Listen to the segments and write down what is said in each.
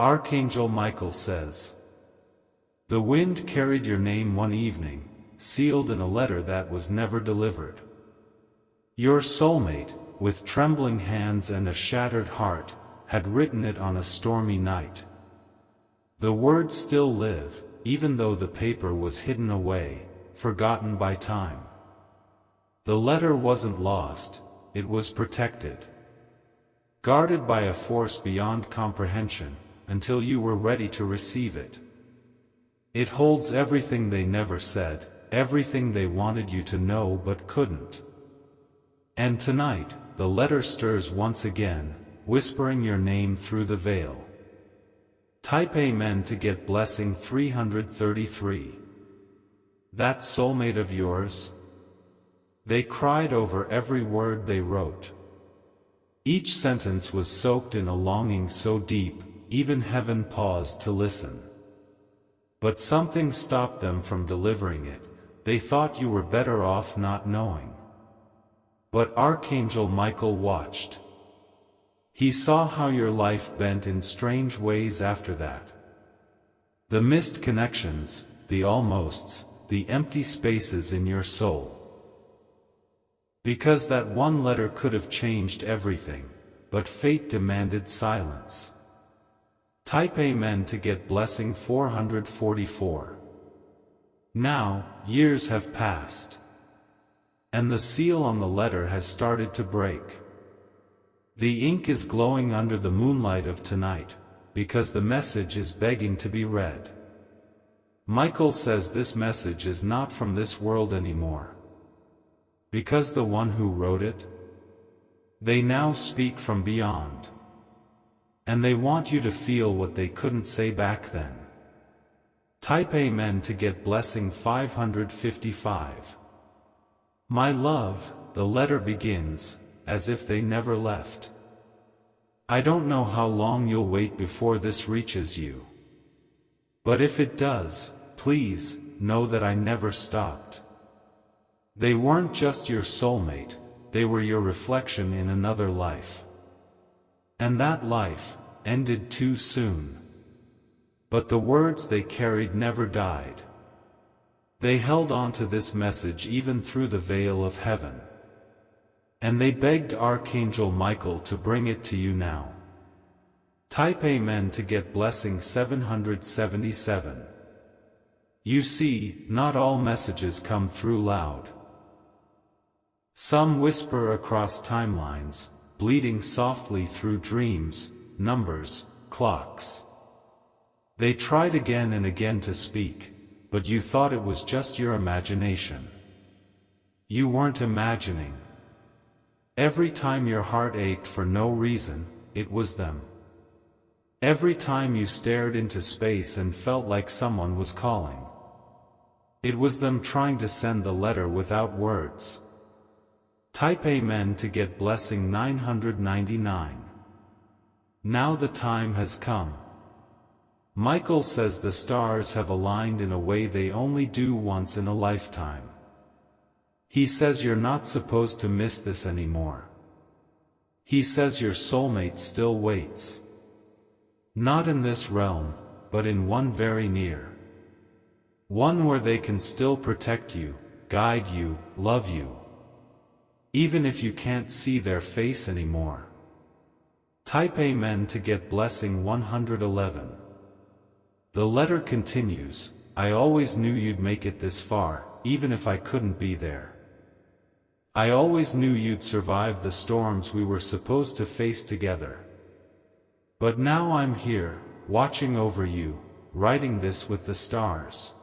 Archangel Michael says, "The wind carried your name one evening, sealed in a letter that was never delivered. Your soulmate, with trembling hands and a shattered heart, had written it on a stormy night. The words still live, even though the paper was hidden away, forgotten by time. The letter wasn't lost, it was protected, guarded by a force beyond comprehension, until you were ready to receive it. It holds everything they never said, everything they wanted you to know but couldn't. And tonight, the letter stirs once again, whispering your name through the veil. Type Amen to get blessing 333. That soulmate of yours? They cried over every word they wrote. Each sentence was soaked in a longing so deep, even heaven paused to listen. But something stopped them from delivering it. They thought you were better off not knowing. But Archangel Michael watched. He saw how your life bent in strange ways after that. The missed connections, the almosts, the empty spaces in your soul. Because that one letter could have changed everything, but fate demanded silence. Type Amen to get blessing 444. Now, years have passed. And the seal on the letter has started to break. The ink is glowing under the moonlight of tonight, because the message is begging to be read. Michael says this message is not from this world anymore. Because the one who wrote it, they now speak from beyond. And they want you to feel what they couldn't say back then. Type Amen to get blessing 555. My love, the letter begins, as if they never left. I don't know how long you'll wait before this reaches you. But if it does, please, know that I never stopped. They weren't just your soulmate, they were your reflection in another life. And that life ended too soon. But the words they carried never died. They held on to this message even through the veil of heaven. And they begged Archangel Michael to bring it to you now. Type Amen to get blessing 777. You see, not all messages come through loud. Some whisper across timelines, bleeding softly through dreams, numbers, clocks. They tried again and again to speak, but you thought it was just your imagination. You weren't imagining. Every time your heart ached for no reason, it was them. Every time you stared into space and felt like someone was calling, it was them trying to send the letter without words. Type Amen to get blessing 999. Now the time has come. Michael says the stars have aligned in a way they only do once in a lifetime. He says you're not supposed to miss this anymore. He says your soulmate still waits. Not in this realm, but in one very near. One where they can still protect you, guide you, love you. Even if you can't see their face anymore. Type Amen to get blessing 111. The letter continues, I always knew you'd make it this far, even if I couldn't be there. I always knew you'd survive the storms we were supposed to face together. But now I'm here, watching over you, writing this with the stars.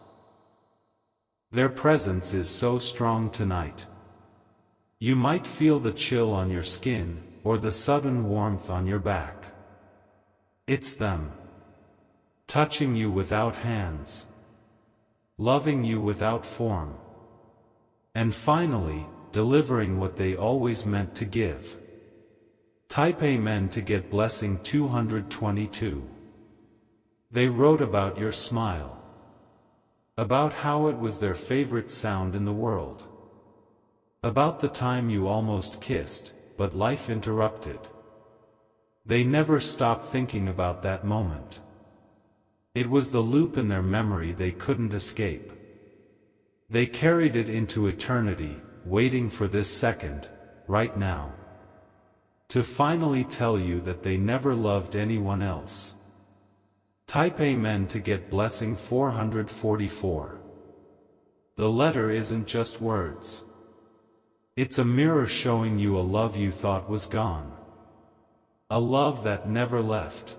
Their presence is so strong tonight. You might feel the chill on your skin, or the sudden warmth on your back. It's them. Touching you without hands. Loving you without form. And finally, delivering what they always meant to give. Type Amen to get blessing 222. They wrote about your smile. About how it was their favorite sound in the world. About the time you almost kissed, but life interrupted. They never stopped thinking about that moment. It was the loop in their memory they couldn't escape. They carried it into eternity, waiting for this second, right now, to finally tell you that they never loved anyone else. Type Amen to get blessing 444. The letter isn't just words. It's a mirror showing you a love you thought was gone. A love that never left.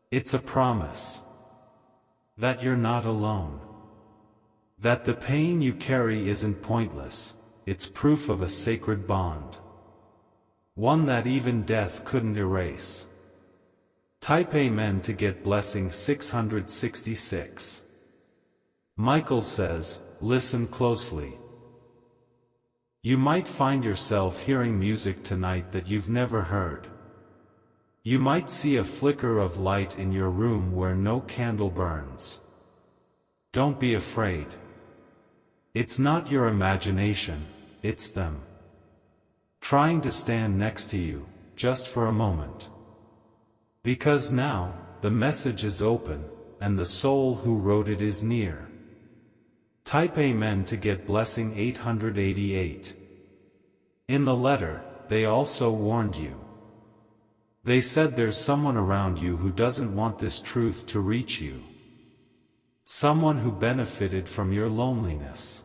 It's a promise that you're not alone. That the pain you carry isn't pointless, it's proof of a sacred bond. One that even death couldn't erase. Type Amen to get blessing 666. Michael says, listen closely. You might find yourself hearing music tonight that you've never heard. You might see a flicker of light in your room where no candle burns. Don't be afraid. It's not your imagination, it's them. Trying to stand next to you, just for a moment. Because now, the message is open, and the soul who wrote it is near. Type Amen to get blessing 888. In the letter, they also warned you. They said there's someone around you who doesn't want this truth to reach you. Someone who benefited from your loneliness.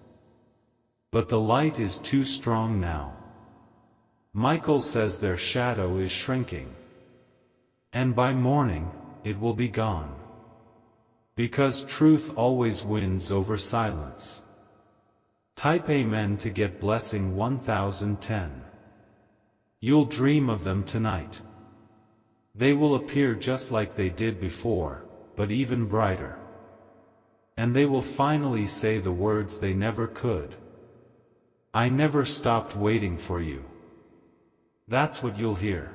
But the light is too strong now. Michael says their shadow is shrinking. And by morning, it will be gone. Because truth always wins over silence. Type Amen to get blessing 1010. You'll dream of them tonight. They will appear just like they did before, but even brighter. And they will finally say the words they never could. I never stopped waiting for you. That's what you'll hear.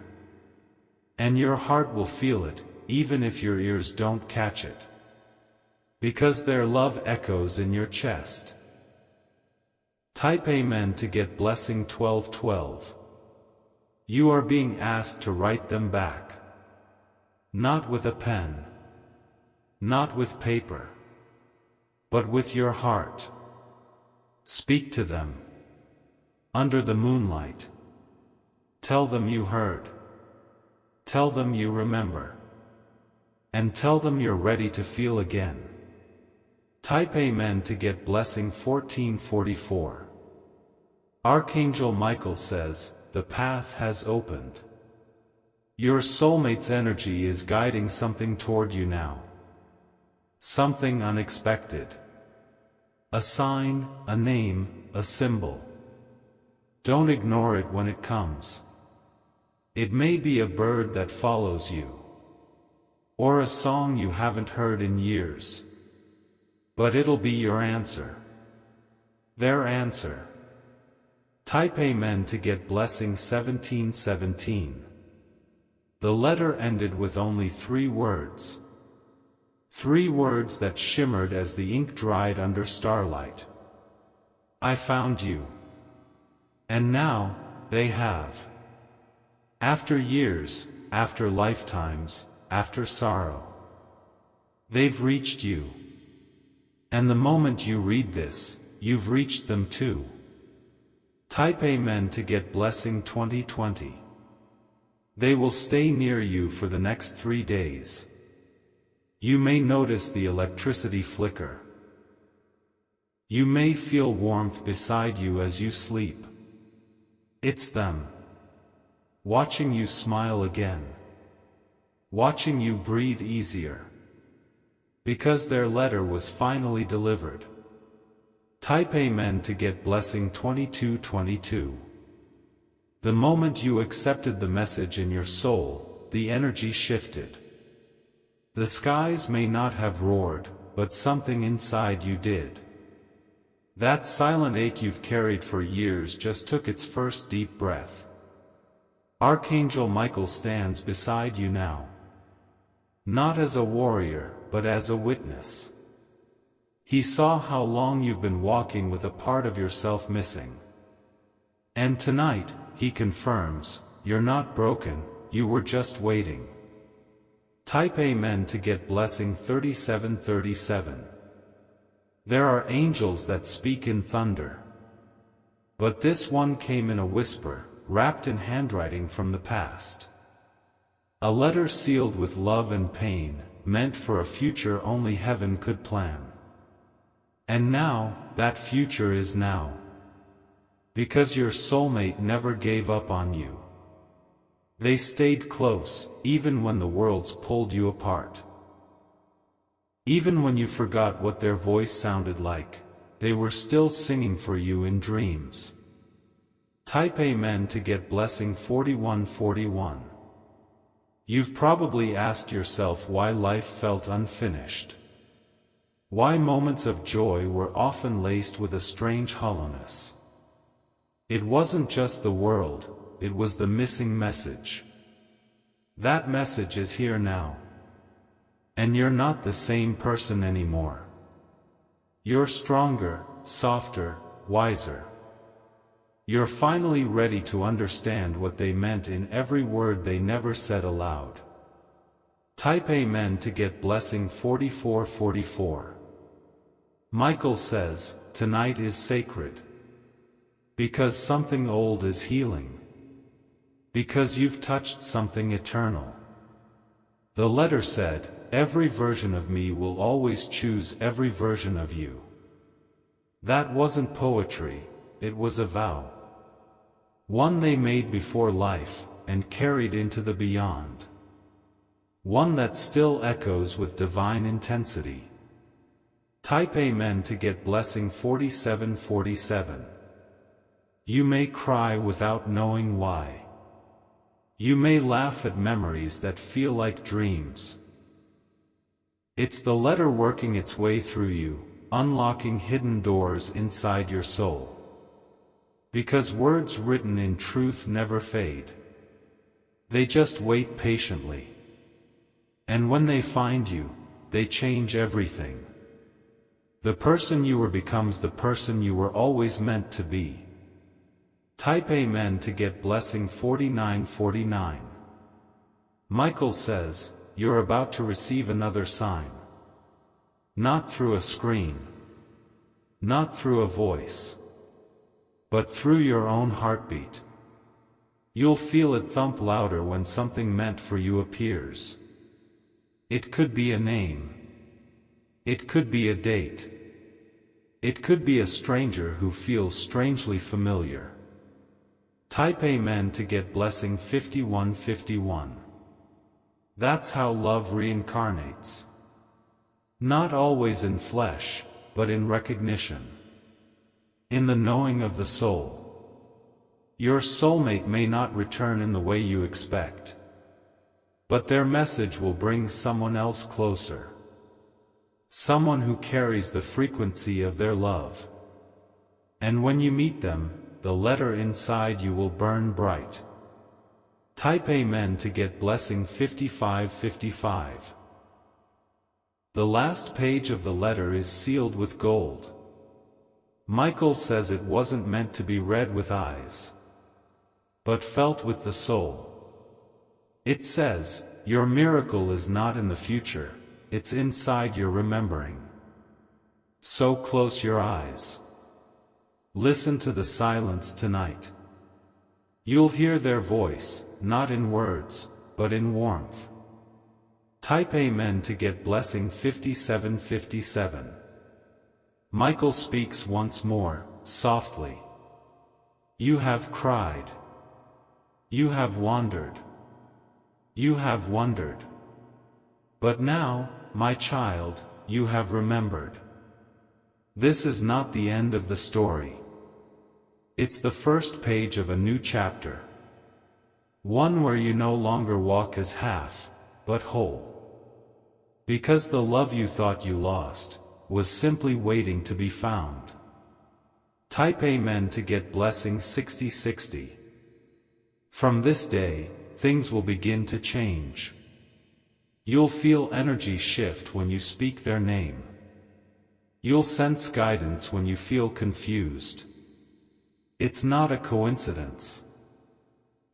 And your heart will feel it, even if your ears don't catch it. Because their love echoes in your chest. Type Amen to get blessing 1212. You are being asked to write them back. Not with a pen. Not with paper. But with your heart. Speak to them. Under the moonlight. Tell them you heard. Tell them you remember. And tell them you're ready to feel again. Type Amen to get blessing 1444. Archangel Michael says, the path has opened. Your soulmate's energy is guiding something toward you now. Something unexpected. A sign, a name, a symbol. Don't ignore it when it comes. It may be a bird that follows you. Or a song you haven't heard in years. But it'll be your answer. Their answer. Type Amen to get blessing 1717. The letter ended with only 3 words. 3 words that shimmered as the ink dried under starlight. I found you. And now, they have. After years, after lifetimes, after sorrow. They've reached you. And the moment you read this, you've reached them too. Type Amen to get blessing 2020. They will stay near you for the next 3 days. You may notice the electricity flicker. You may feel warmth beside you as you sleep. It's them. Watching you smile again. Watching you breathe easier. Because their letter was finally delivered. Type Amen to get blessing 2222. The moment you accepted the message in your soul, the energy shifted. The skies may not have roared, but something inside you did. That silent ache you've carried for years just took its first deep breath. Archangel Michael stands beside you now. Not as a warrior, but as a witness. He saw how long you've been walking with a part of yourself missing. And tonight, he confirms, you're not broken, you were just waiting. Type Amen to get blessing 3737. There are angels that speak in thunder. But this one came in a whisper, wrapped in handwriting from the past. A letter sealed with love and pain, meant for a future only heaven could plan. And now, that future is now. Because your soulmate never gave up on you. They stayed close, even when the worlds pulled you apart. Even when you forgot what their voice sounded like, they were still singing for you in dreams. Type Amen to get blessing 4141. You've probably asked yourself why life felt unfinished. Why moments of joy were often laced with a strange hollowness. It wasn't just the world, it was the missing message. That message is here now. And you're not the same person anymore. You're stronger, softer, wiser. You're finally ready to understand what they meant in every word they never said aloud. Type Amen to get blessing 4444. Michael says, tonight is sacred. Because something old is healing. Because you've touched something eternal. The letter said, every version of me will always choose every version of you. That wasn't poetry, it was a vow. One they made before life, and carried into the beyond. One that still echoes with divine intensity. Type Amen to get blessing 4747. You may cry without knowing why. You may laugh at memories that feel like dreams. It's the letter working its way through you, unlocking hidden doors inside your soul. Because words written in truth never fade. They just wait patiently. And when they find you, they change everything. The person you were becomes the person you were always meant to be. Type Amen to get blessing 4949. Michael says, you're about to receive another sign. Not through a screen. Not through a voice. But through your own heartbeat. You'll feel it thump louder when something meant for you appears. It could be a name. It could be a date. It could be a stranger who feels strangely familiar. Type Amen to get blessing 5151. That's how love reincarnates. Not always in flesh, but in recognition. In the knowing of the soul. Your soulmate may not return in the way you expect. But their message will bring someone else closer. Someone who carries the frequency of their love. And when you meet them, the letter inside you will burn bright. Type Amen to get blessing 5555. The last page of the letter is sealed with gold. Michael says it wasn't meant to be read with eyes, but felt with the soul. It says, your miracle is not in the future, it's inside your remembering. So close your eyes. Listen to the silence tonight. You'll hear their voice, not in words, but in warmth. Type Amen to get blessing 5757. Michael speaks once more, softly. You have cried. You have wandered. You have wondered. But now, my child, you have remembered. This is not the end of the story. It's the first page of a new chapter. One where you no longer walk as half, but whole. Because the love you thought you lost, was simply waiting to be found. Type Amen to get blessing 6060. From this day, things will begin to change. You'll feel energy shift when you speak their name. You'll sense guidance when you feel confused. It's not a coincidence.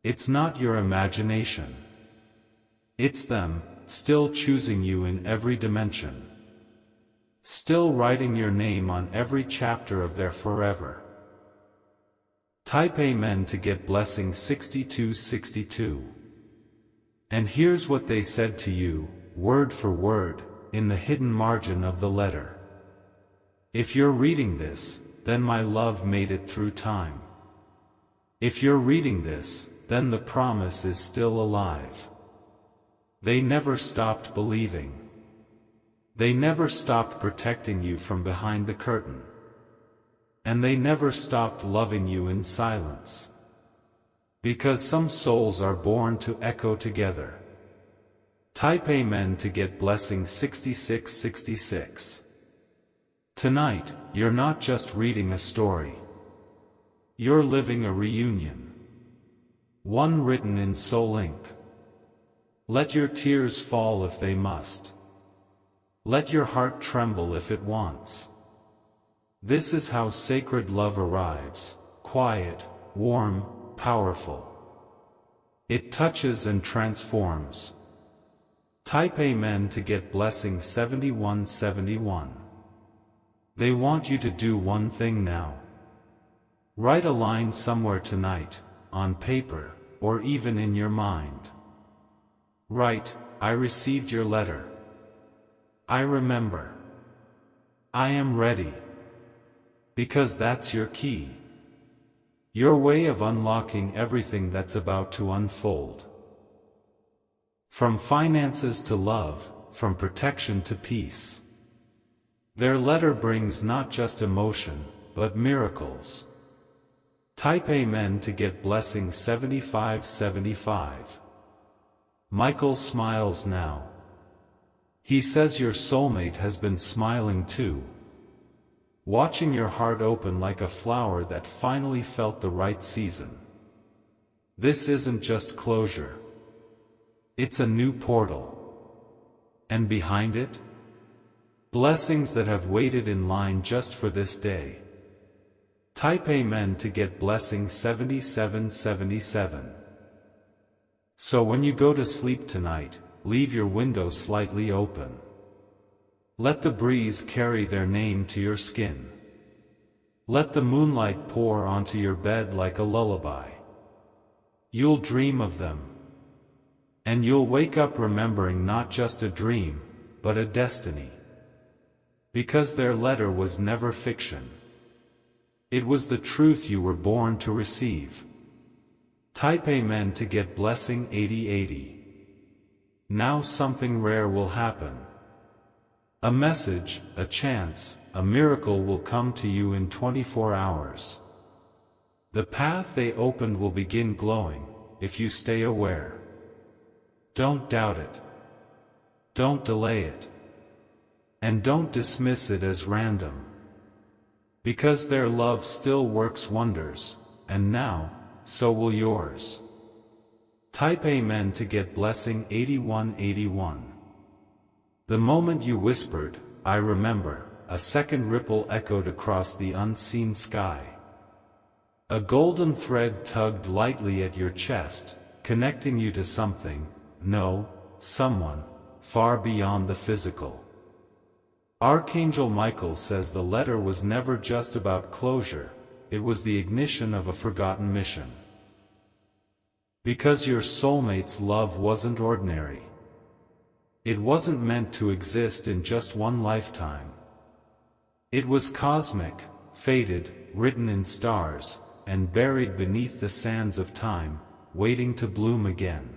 It's not your imagination. It's them, still choosing you in every dimension. Still writing your name on every chapter of their forever. Type Amen to get blessing 6262. And here's what they said to you, word for word, in the hidden margin of the letter. If you're reading this, then my love made it through time. If you're reading this, then the promise is still alive. They never stopped believing. They never stopped protecting you from behind the curtain. And they never stopped loving you in silence. Because some souls are born to echo together. Type Amen to get blessing 6666. Tonight, you're not just reading a story. You're living a reunion. One written in soul ink. Let your tears fall if they must. Let your heart tremble if it wants. This is how sacred love arrives, quiet, warm, powerful. It touches and transforms. Type Amen to get blessing 7171. They want you to do one thing now. Write a line somewhere tonight, on paper, or even in your mind. Write, I received your letter. I remember. I am ready. Because that's your key. Your way of unlocking everything that's about to unfold. From finances to love, from protection to peace. Their letter brings not just emotion, but miracles. Type Amen to get blessing 7575. Michael smiles now. He says your soulmate has been smiling too. Watching your heart open like a flower that finally felt the right season. This isn't just closure. It's a new portal. And behind it? Blessings that have waited in line just for this day. Type Amen to get blessing 7777. So when you go to sleep tonight, leave your window slightly open. Let the breeze carry their name to your skin. Let the moonlight pour onto your bed like a lullaby. You'll dream of them. And you'll wake up remembering not just a dream, but a destiny. Because their letter was never fiction. It was the truth you were born to receive. Type Amen to get blessing 8080. Now something rare will happen. A message, a chance, a miracle will come to you in 24 hours. The path they opened will begin glowing, if you stay aware. Don't doubt it. Don't delay it. And don't dismiss it as random. Because their love still works wonders, and now, so will yours. Type Amen to get blessing 8181. The moment you whispered, I remember, a second ripple echoed across the unseen sky. A golden thread tugged lightly at your chest, connecting you to something, no, someone, far beyond the physical. Archangel Michael says the letter was never just about closure, it was the ignition of a forgotten mission. Because your soulmate's love wasn't ordinary. It wasn't meant to exist in just one lifetime. It was cosmic, fated, written in stars, and buried beneath the sands of time, waiting to bloom again.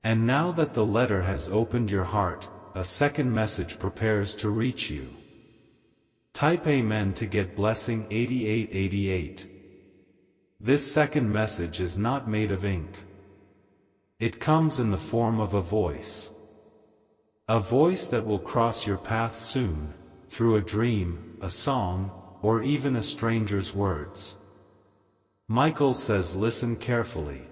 And now that the letter has opened your heart, a second message prepares to reach you. Type Amen to get blessing 8888. This second message is not made of ink. It comes in the form of a voice. A voice that will cross your path soon, through a dream, a song, or even a stranger's words. Michael says listen carefully.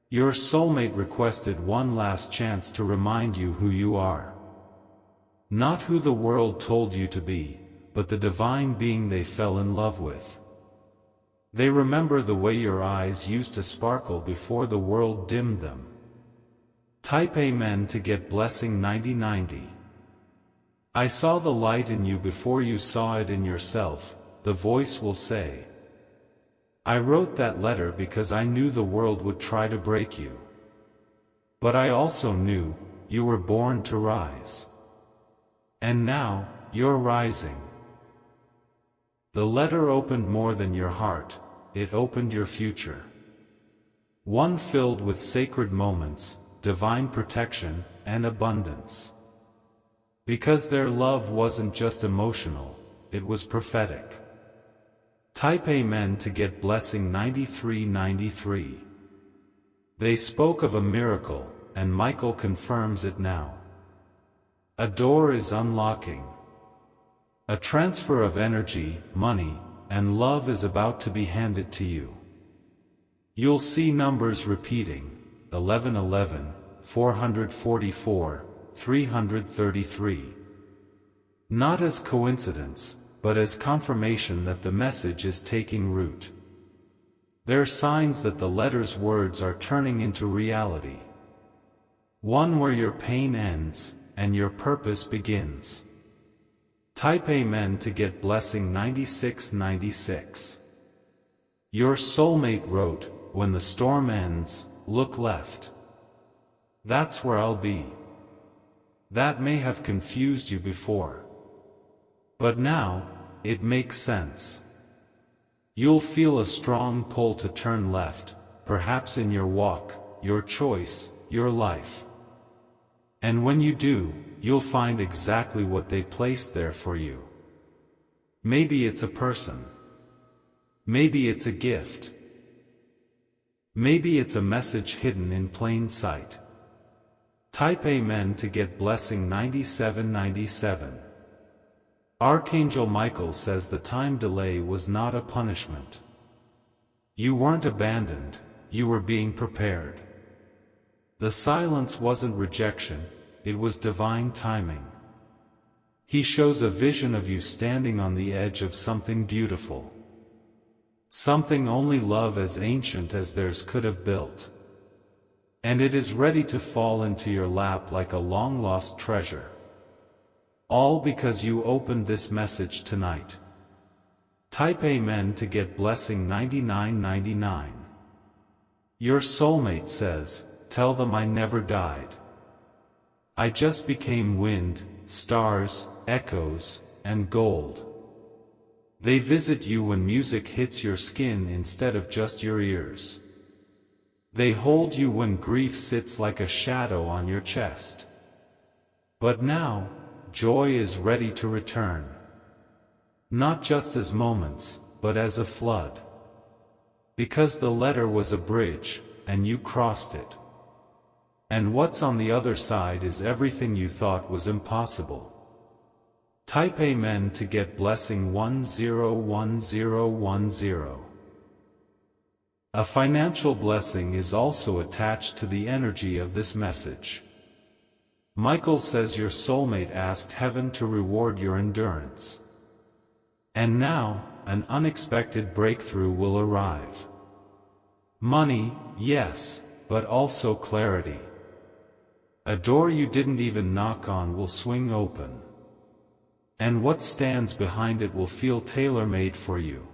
Your soulmate requested one last chance to remind you who you are. Not who the world told you to be, but the divine being they fell in love with. They remember the way your eyes used to sparkle before the world dimmed them. Type Amen to get blessing 9090. I saw the light in you before you saw it in yourself, the voice will say. I wrote that letter because I knew the world would try to break you. But I also knew, you were born to rise. And now, you're rising. The letter opened more than your heart, it opened your future. One filled with sacred moments, divine protection, and abundance. Because their love wasn't just emotional, it was prophetic. Type Amen to get blessing 9393. They spoke of a miracle, and Michael confirms it now. A door is unlocking. A transfer of energy, money, and love is about to be handed to you. You'll see numbers repeating, 1111, 444, 333. Not as coincidence, but as confirmation that the message is taking root. They're signs that the letter's words are turning into reality. One where your pain ends, and your purpose begins. Type Amen to get blessing 9696. Your soulmate wrote, when the storm ends, look left. That's where I'll be. That may have confused you before. But now, it makes sense. You'll feel a strong pull to turn left, perhaps in your walk, your choice, your life. And when you do, you'll find exactly what they placed there for you. Maybe it's a person. Maybe it's a gift. Maybe it's a message hidden in plain sight. Type Amen to get blessing 9797. Archangel Michael says the time delay was not a punishment. You weren't abandoned, you were being prepared. The silence wasn't rejection, it was divine timing. He shows a vision of you standing on the edge of something beautiful. Something only love as ancient as theirs could have built. And it is ready to fall into your lap like a long-lost treasure. All because you opened this message tonight. Type Amen to get blessing 9999. Your soulmate says, tell them I never died. I just became wind, stars, echoes, and gold. They visit you when music hits your skin instead of just your ears. They hold you when grief sits like a shadow on your chest. But now, joy is ready to return. Not just as moments, but as a flood. Because the letter was a bridge, and you crossed it. And what's on the other side is everything you thought was impossible. Type Amen to get blessing 101010. A financial blessing is also attached to the energy of this message. Michael says your soulmate asked heaven to reward your endurance. And now, an unexpected breakthrough will arrive. Money, yes, but also clarity. A door you didn't even knock on will swing open. And what stands behind it will feel tailor-made for you.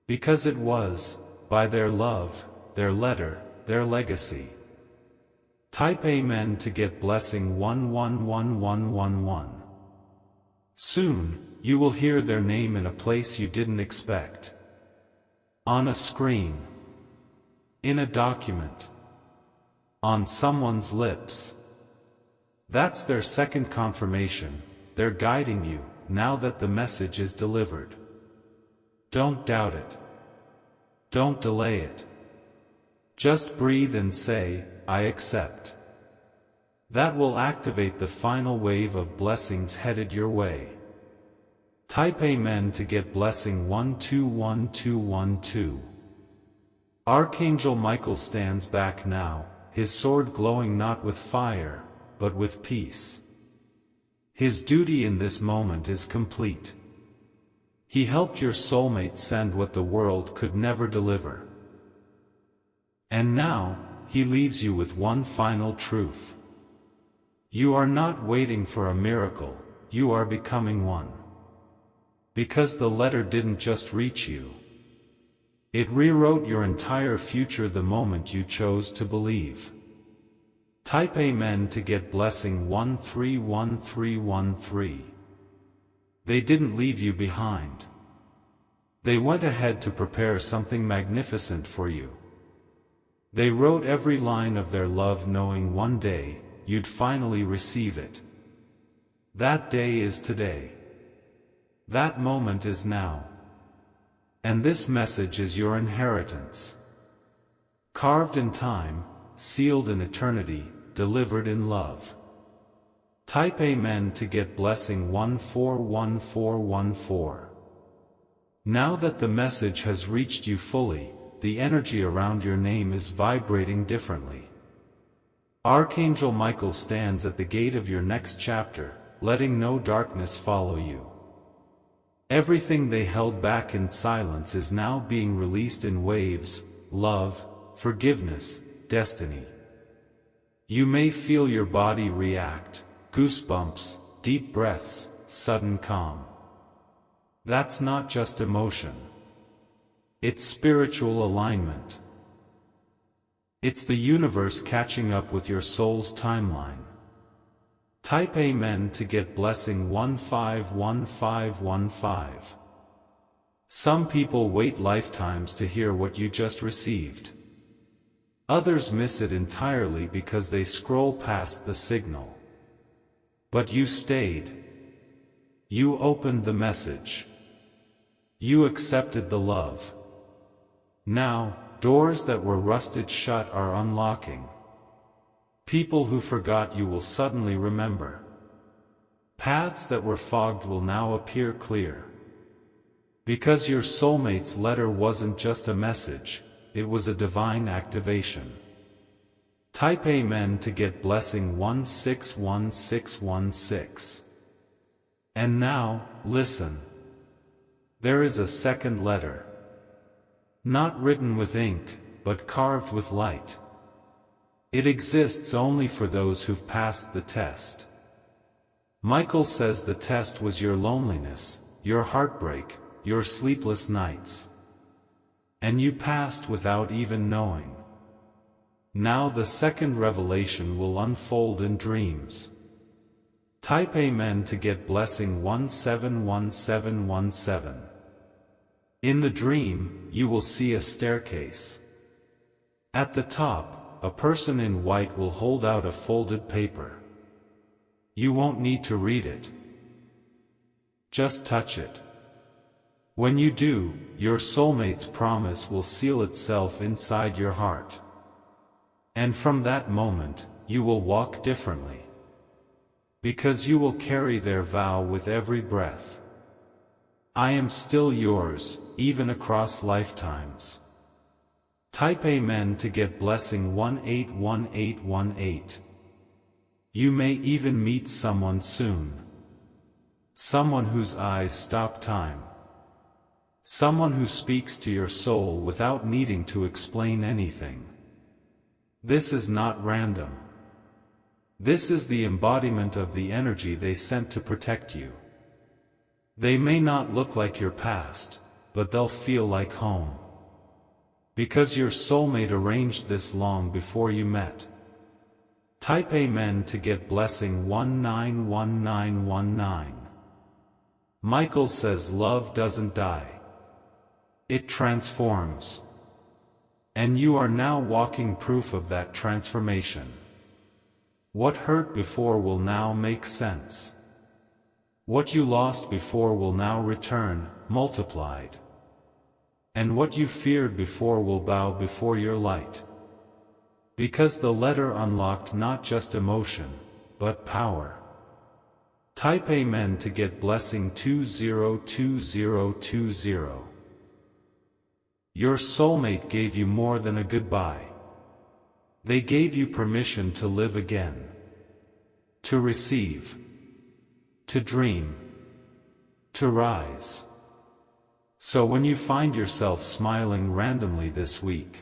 Because it was, by their love, their letter, their legacy. Type Amen to get blessing 111111. Soon, you will hear their name in a place you didn't expect. On a screen. In a document. On someone's lips. That's their second confirmation. They're guiding you, now that the message is delivered. Don't doubt it. Don't delay it. Just breathe and say, I accept. That will activate the final wave of blessings headed your way. Type Amen to get blessing 121212. Archangel Michael stands back now, his sword glowing not with fire, but with peace. His duty in this moment is complete. He helped your soulmate send what the world could never deliver. And now, he leaves you with one final truth. You are not waiting for a miracle, you are becoming one. Because the letter didn't just reach you. It rewrote your entire future the moment you chose to believe. Type Amen to get blessing 131313. They didn't leave you behind. They went ahead to prepare something magnificent for you. They wrote every line of their love knowing one day, you'd finally receive it. That day is today. That moment is now. And this message is your inheritance. Carved in time, sealed in eternity, delivered in love. Type Amen to get blessing 141414. Now that the message has reached you fully, the energy around your name is vibrating differently. Archangel Michael stands at the gate of your next chapter, letting no darkness follow you. Everything they held back in silence is now being released in waves: love, forgiveness, destiny. You may feel your body react, goosebumps, deep breaths, sudden calm. That's not just emotion. It's spiritual alignment. It's the universe catching up with your soul's timeline. Type Amen to get blessing 151515. Some people wait lifetimes to hear what you just received. Others miss it entirely because they scroll past the signal. But you stayed. You opened the message. You accepted the love. Now, doors that were rusted shut are unlocking. People who forgot you will suddenly remember. Paths that were fogged will now appear clear. Because your soulmate's letter wasn't just a message, it was a divine activation. Type Amen to get blessing 161616. And now, listen. There is a second letter. Not written with ink, but carved with light. It exists only for those who've passed the test. Michael says the test was your loneliness, your heartbreak, your sleepless nights. And you passed without even knowing. Now the second revelation will unfold in dreams. Type Amen to get blessing 171717. In the dream, you will see a staircase. At the top, a person in white will hold out a folded paper. You won't need to read it. Just touch it. When you do, your soulmate's promise will seal itself inside your heart. And from that moment, you will walk differently. Because you will carry their vow with every breath. I am still yours, even across lifetimes. Type Amen to get blessing 181818. You may even meet someone soon. Someone whose eyes stop time. Someone who speaks to your soul without needing to explain anything. This is not random. This is the embodiment of the energy they sent to protect you. They may not look like your past, but they'll feel like home. Because your soulmate arranged this long before you met. Type Amen to get blessing 191919. Michael says love doesn't die. It transforms. And you are now walking proof of that transformation. What hurt before will now make sense. What you lost before will now return, multiplied. And what you feared before will bow before your light. Because the letter unlocked not just emotion, but power. Type Amen to get blessing 202020. Your soulmate gave you more than a goodbye. They gave you permission to live again. To receive. To dream. To rise. So when you find yourself smiling randomly this week,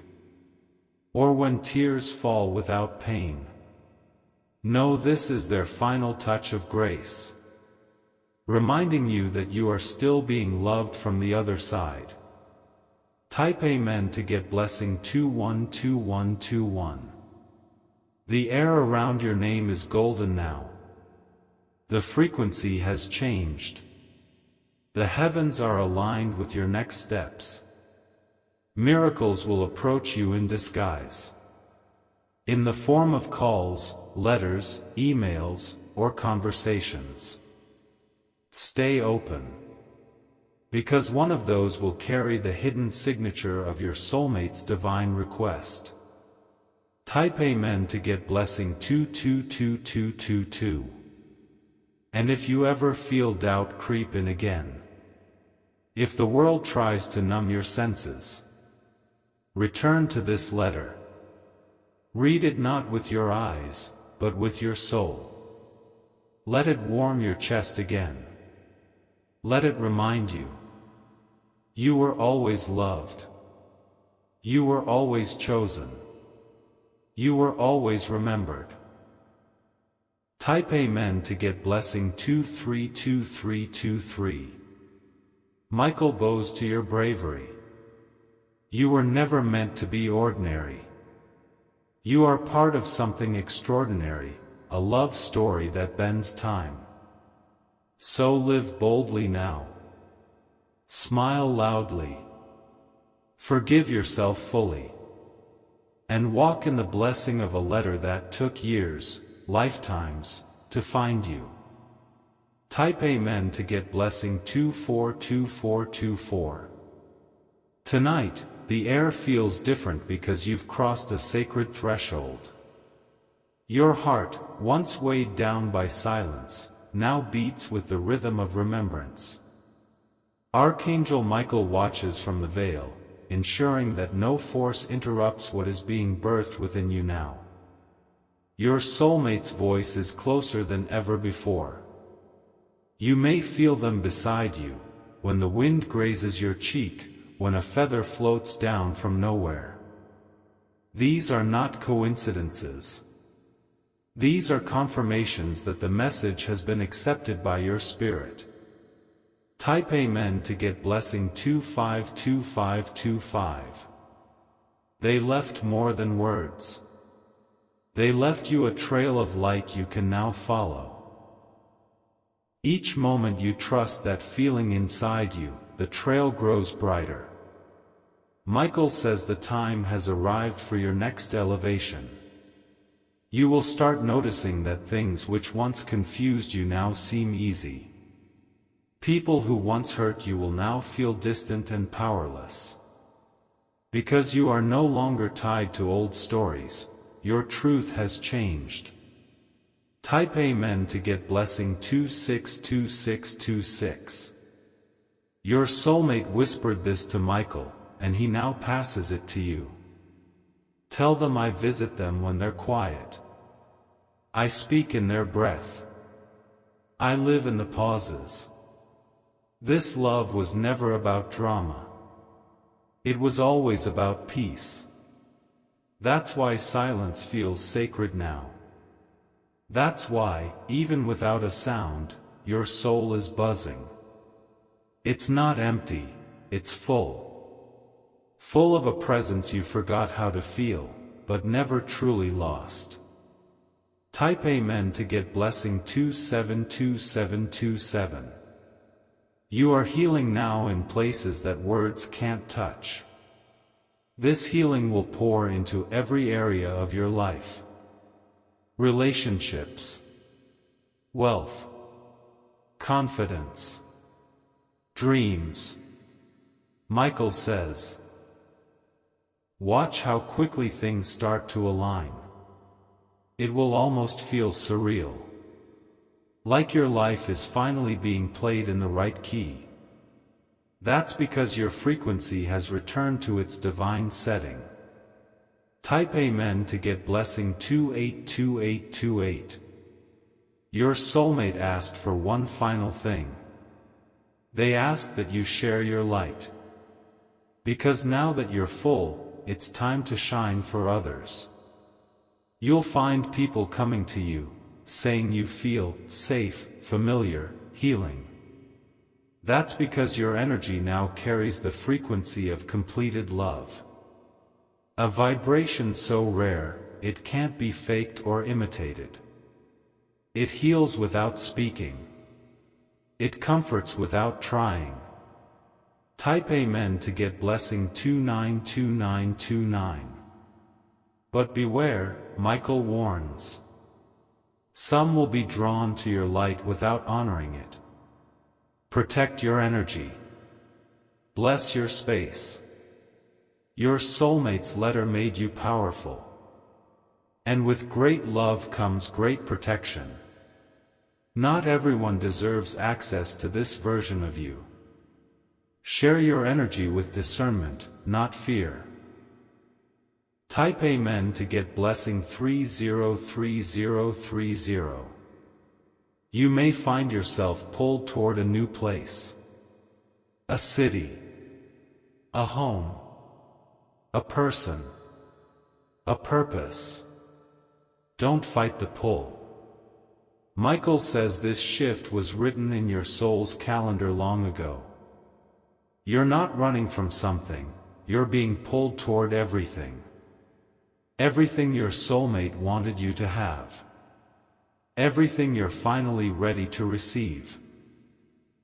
or when tears fall without pain. Know this is their final touch of grace, reminding you that you are still being loved from the other side. Type Amen to get blessing 212121. The air around your name is golden now. The frequency has changed. The heavens are aligned with your next steps. Miracles will approach you in disguise, in the form of calls, letters, emails, or conversations. Stay open, because one of those will carry the hidden signature of your soulmate's divine request. Type Amen to get blessing 222222. And if you ever feel doubt creep in again, if the world tries to numb your senses, return to this letter. Read it not with your eyes, but with your soul. Let it warm your chest again. Let it remind you, you were always loved. You were always chosen. You were always remembered. Type Amen to get blessing 232323. Michael bows to your bravery. You were never meant to be ordinary. You are part of something extraordinary, a love story that bends time. So live boldly now. Smile loudly. Forgive yourself fully. And walk in the blessing of a letter that took years, lifetimes, to find you. Type Amen to get blessing 242424. Tonight, the air feels different because you've crossed a sacred threshold. Your heart, once weighed down by silence, now beats with the rhythm of remembrance. Archangel Michael watches from the veil, ensuring that no force interrupts what is being birthed within you now. Your soulmate's voice is closer than ever before. You may feel them beside you, when the wind grazes your cheek, when a feather floats down from nowhere. These are not coincidences. These are confirmations that the message has been accepted by your spirit. Type Amen to get blessing 252525. They left more than words. They left you a trail of light you can now follow. Each moment you trust that feeling inside you, the trail grows brighter. Michael says the time has arrived for your next elevation. You will start noticing that things which once confused you now seem easy. People who once hurt you will now feel distant and powerless. Because you are no longer tied to old stories, your truth has changed. Type Amen to get blessing 262626. Your soulmate whispered this to Michael, and he now passes it to you. Tell them I visit them when they're quiet. I speak in their breath. I live in the pauses. This love was never about drama. It was always about peace. That's why silence feels sacred now. That's why, even without a sound, your soul is buzzing. It's not empty, it's full. Full of a presence you forgot how to feel, but never truly lost. Type Amen to get blessing 272727. You are healing now in places that words can't touch. This healing will pour into every area of your life. Relationships, wealth, confidence, dreams. Michael says, watch how quickly things start to align. It will almost feel surreal. Like your life is finally being played in the right key. That's because your frequency has returned to its divine setting. Type Amen to get blessing 282828. Your soulmate asked for one final thing. They asked that you share your light. Because now that you're full, it's time to shine for others. You'll find people coming to you, saying you feel safe, familiar, healing. That's because your energy now carries the frequency of completed love. A vibration so rare, it can't be faked or imitated. It heals without speaking. It comforts without trying. Type Amen to get blessing 292929. But beware, Michael warns. Some will be drawn to your light without honoring it. Protect your energy. Bless your space. Your soulmate's letter made you powerful. And with great love comes great protection. Not everyone deserves access to this version of you. Share your energy with discernment, not fear. Type Amen to get blessing 303030. You may find yourself pulled toward a new place. A city. A home. A person. A purpose. Don't fight the pull. Michael says this shift was written in your soul's calendar long ago. You're not running from something, you're being pulled toward everything. Everything your soulmate wanted you to have. Everything you're finally ready to receive.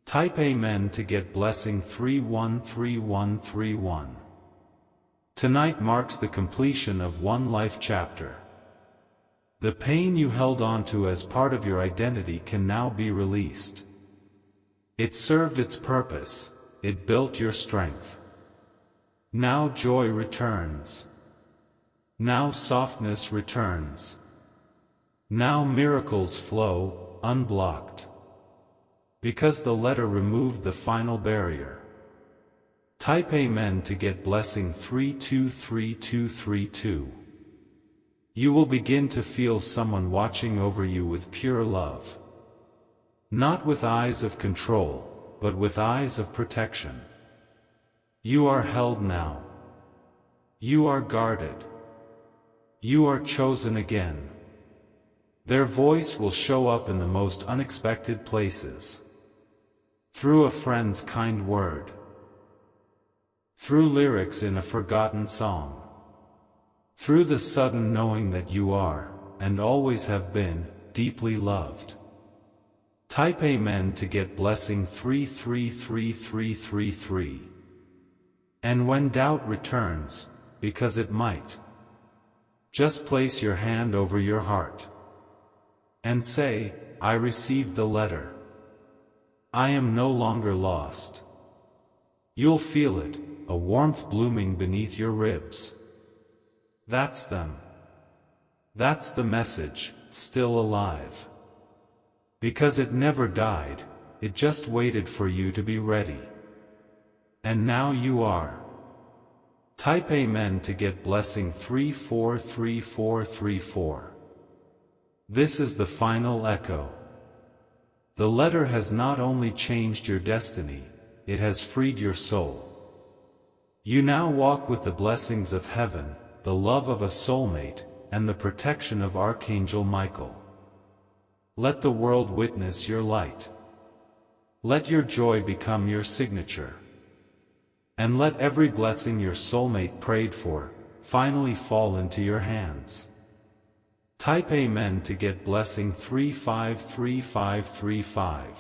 Type Amen to get blessing 313131. Tonight marks the completion of one life chapter. The pain you held on to as part of your identity can now be released. It served its purpose, it built your strength. Now joy returns. Now softness returns. Now miracles flow, unblocked. Because the letter removed the final barrier. Type Amen to get blessing 323232. You will begin to feel someone watching over you with pure love. Not with eyes of control, but with eyes of protection. You are held now. You are guarded. You are chosen again. Their voice will show up in the most unexpected places. Through a friend's kind word. Through lyrics in a forgotten song. Through the sudden knowing that you are, and always have been, deeply loved. Type Amen to get blessing 333333. And when doubt returns, because it might, just place your hand over your heart. And say, I received the letter. I am no longer lost. You'll feel it, a warmth blooming beneath your ribs. That's them. That's the message, still alive. Because it never died, it just waited for you to be ready. And now you are. Type Amen to get blessing 343434. This is the final echo. The letter has not only changed your destiny, it has freed your soul. You now walk with the blessings of heaven, the love of a soulmate, and the protection of Archangel Michael. Let the world witness your light. Let your joy become your signature. And let every blessing your soulmate prayed for, finally fall into your hands. Type Amen to get blessing 353535.